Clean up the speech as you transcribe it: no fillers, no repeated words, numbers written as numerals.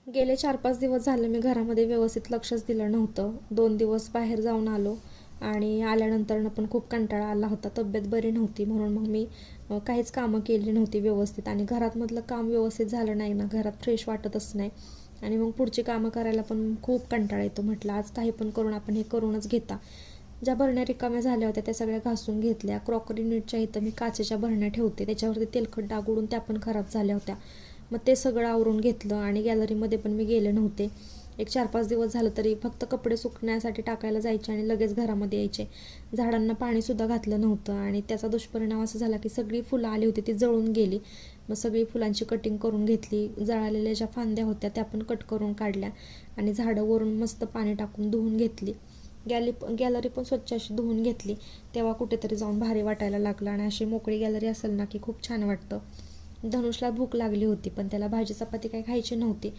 गेले 4-5 दिवस झाले मी घरामध्ये व्यवस्थित लक्षच दिलं नव्हतं. 2 दिवस बाहेर जाऊन आलो आणि आल्यानंतरनं पण खूप कंटाळा आला होता. तब्येत बरी नव्हती म्हणून मग मी काहीच कामं केली नव्हती व्यवस्थित आणि घरातमधलं काम व्यवस्थित झालं नाही ना, घरात फ्रेश वाटतच नाही आणि मग पुढची कामं करायला पण खूप कंटाळा येतो. म्हटलं आज काही पण करून आपण हे करूनच घेता. ज्या भरण्या रिकाम्या झाल्या होत्या त्या सगळ्या घासून घेतल्या. क्रॉकरी नीटच्या इथं मी काचेच्या भरण्या ठेवते, त्याच्यावरती तेलकट डाग उडून त्या पण खराब झाल्या होत्या. मग ते सगळं आवरून घेतलं आणि गॅलरीमध्ये पण मी गेले नव्हते. एक 4-5 दिवस झालं तरी फक्त कपडे सुकण्यासाठी टाकायला जायचे आणि लगेच घरामध्ये यायचे. झाडांना पाणीसुद्धा घातलं नव्हतं आणि त्याचा दुष्परिणाम असा झाला की सगळी फुलं आली होती ती जळून गेली. मग सगळी फुलांची कटिंग करून घेतली. जळालेल्या ज्या फांद्या होत्या त्या पण कट करून काढल्या आणि झाडं वरून मस्त पाणी टाकून धुवून घेतली. गॅलरी पण स्वच्छ अशी धुवून घेतली. तेव्हा कुठेतरी जाऊन भारी वाटायला लागलं आणि अशी मोकळी गॅलरी असेल ना की खूप छान वाटतं. धनुषला भूक लागली होती पण त्याला भाजी चपाती काही खायची नव्हती.